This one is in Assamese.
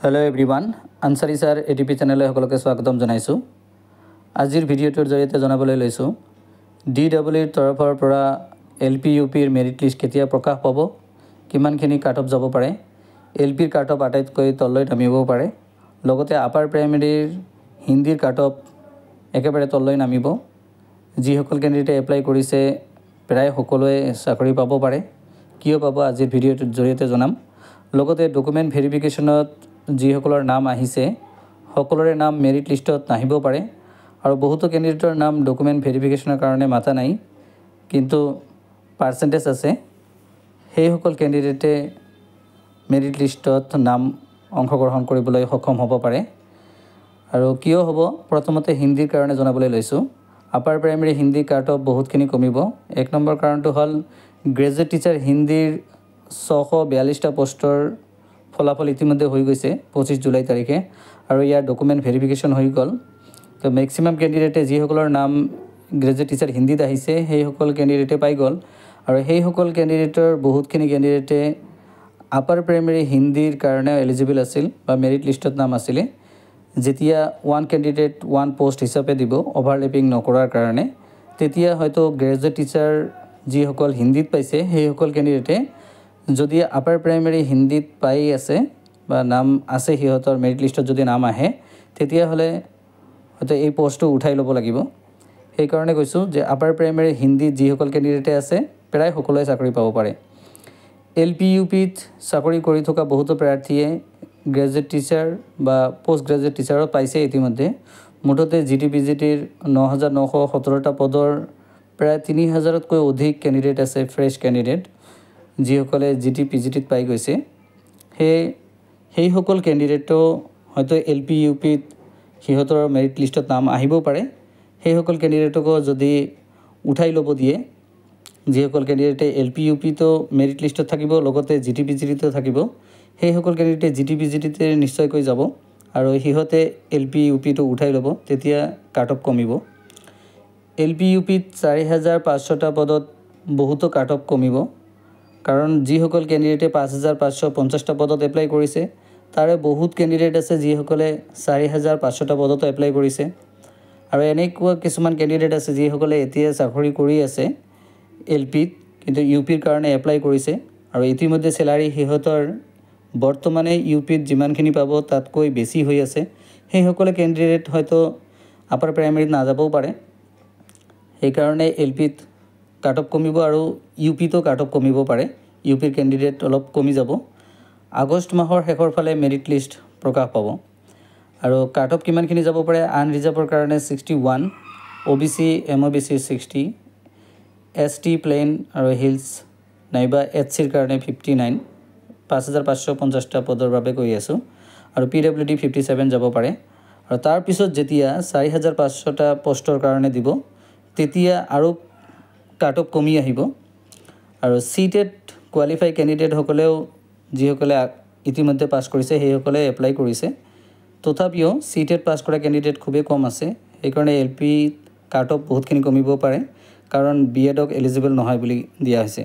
Hello everyone Ansari sir ATP channel सकलोके स्वागतम जनाइছোঁ। आजिर भिडिओटोर जरिए जनाबले लैছোঁ DWৰ तरफर পৰা LP UPৰ मेरिट लिस्ट केতিয়া प्रकाश पाब, किमानखिनि काट अफ যাব পাৰে, LPৰ काट अफ आटाइतকৈ तलলৈ নামিব পাৰে, লগতে আপাৰ প্ৰাইমেৰীৰ হিন্দীৰ কাট অফ একেবাৰে তললৈ নামিব। যিসকল ক্যান্ডিডেটে এপ্লাই কৰিছে প্ৰায় সকলোৱে চাকৰি পাব পাৰে, কিয় পাব আজিৰ ভিডিঅ'টোৰ জৰিয়তে জনাম। লগতে ডকুমেণ্ট ভেৰিফিকেশ্যনত যিসকলৰ নাম আহিছে সকলোৰে নাম মেৰিট লিষ্টত নাহিব পাৰে আৰু বহুতো ক্যান্ডিডেটৰ নাম ডকুমেণ্ট ভেৰিফিকেশ্যনৰ কাৰণে মাতা নাই কিন্তু পাৰ্চেন্টেজ আছে, সেই সকল ক্যান্ডিডেটে মেৰিট লিষ্টত নাম অংশগ্ৰহণ কৰিবলৈ সক্ষম হ'ব পাৰে। আৰু কিয় হ'ব প্ৰথমতে হিন্দীৰ কাৰণে জনাবলৈ লৈছোঁ। Upper primary Hindi cut off বহুতখিনি কমিব। এক নম্বৰ কাৰণটো হ'ল গ্ৰেজুৱেট টিচাৰ হিন্দীৰ 642টা পোষ্টৰ ফলাফল ইতিমধ্যে হৈ গৈছে 25 জুলাই তাৰিখে আৰু ইয়াৰ ডকুমেণ্ট ভেৰিফিকেশ্যন হৈ গ'ল। তো ম্যাক্সিমাম ক্যান্ডিডেটে যিসকলৰ নাম গ্ৰেজুৱেট টিচাৰ হিন্দীত আহিছে সেই সকল ক্যান্ডিডেটে পাই গ'ল আৰু সেই সকল ক্যান্ডিডেটৰ বহুতখিনি ক্যান্ডিডেটে আপাৰ প্ৰাইমেৰী হিন্দীৰ কাৰণে এলিজিবল আছিল বা মেৰিট লিষ্টত নাম আছিলে। যেতিয়া ওৱান ক্যান্ডিডেট ওৱান পোষ্ট হিচাপে দিব অভাৰলেপিং নকৰাৰ কাৰণে, তেতিয়া হয়তো গ্ৰেজুৱেট টিচাৰ যিসকল হিন্দীত পাইছে সেই সকল ক্যান্ডিডেটে যদি আপাৰ প্ৰাইমেৰী হিন্দীত পাই আছে বা নাম আছে সিহঁতৰ মেৰিট লিষ্টত যদি নাম আহে তেতিয়াহ'লে হয়তো এই পোষ্টটো উঠাই ল'ব লাগিব। সেইকাৰণে কৈছোঁ যে আপাৰ প্ৰাইমেৰী হিন্দীত যিসকল ক্যান্ডিডেটে আছে প্ৰায় সকলোৱে চাকৰি পাব পাৰে। LP UPত চাকৰি কৰি থকা বহুতো প্ৰাৰ্থীয়ে গ্ৰেজুৱেট টিচাৰ বা পোষ্ট গ্ৰেজুৱেট টিচাৰত পাইছে ইতিমধ্যে। মুঠতে GT/PGTৰ 9917টা পদৰ প্ৰায় 3000তকৈ অধিক ক্যান্ডিডেট আছে, ফ্ৰেছ ক্যান্ডিডেট যিসকলে GT/PGTত পাই গৈছে। সেই সকল ক্যান্ডিডেটও হয়তো LP UPত সিহঁতৰ মেৰিট লিষ্টত নাম আহিব পাৰে। সেই সকল ক্যান্ডিডেটকো যদি উঠাই ল'ব দিয়ে, যিসকল ক্যান্ডিডেটে LP UPতো মেৰিট লিষ্টত থাকিব লগতে GT/PGTতো থাকিব, সেই সকল ক্যান্ডিডেটে GT/PGTতে নিশ্চয়কৈ যাব আৰু সিহঁতে LP UPটো উঠাই ল'ব, তেতিয়া কাট অফ কমিব। LP UPত 4500টা পদত বহুতো কাট অফ কমিব, কাৰণ যিসকল ক্যান্ডিডেটে 5550টা পদত এপ্লাই কৰিছে তাৰে বহুত ক্যান্ডিডেট আছে যিসকলে 4500টা পদত এপ্লাই কৰিছে আৰু এনেকুৱা কিছুমান ক্যান্ডিডেট আছে যিসকলে এতিয়া চাকৰি কৰি আছে LPত কিন্তু UPৰ কাৰণে এপ্লাই কৰিছে আৰু ইতিমধ্যে স্যালাৰি সিহঁতৰ বৰ্তমানে UPত যিমানখিনি পাব তাতকৈ বেছি হৈ আছে। সেই সকলে ক্যান্ডিডেট হয়তো আপাৰ প্ৰাইমেৰীত নাযাবও পাৰে, সেইকাৰণে LPত কাট অফ কমিব আৰু UPতো কাট অফ কমিব পাৰে। UPৰ ক্যান্ডিডেট অলপ কমি যাব। আগষ্ট মাহৰ শেষৰ ফালে মেৰিট লিষ্ট প্ৰকাশ পাব আৰু কাট অফ কিমানখিনি যাব পাৰে। আনৰিজাৰ্ভৰ কাৰণে 61, OBC MOBC 60, ST প্লেইন আৰু হিলছ নাইবা HCৰ কাৰণে 59, 5550টা পদৰ বাবে কৈ আছোঁ আৰু PWD 57 যাব পাৰে। আৰু তাৰ পিছত যেতিয়া 4500টা পোষ্টৰ কাৰণে দিব তেতিয়া আৰু কাট অফ কমি আহিব আৰু CTET কোৱালিফাই ক্যান্ডিডেট সকলেও যিসকলে ইতিমধ্যে পাছ কৰিছে সেইসকলে এপ্লাই কৰিছে। তথাপিও CTET পাছ কৰা ক্যান্ডিডেট খুবেই কম আছে, সেইকাৰণে LP কাট অফ বহুতখিনি কমিব পাৰে কাৰণ BEdক এলিজিবল নহয় বুলি দিয়া হৈছে।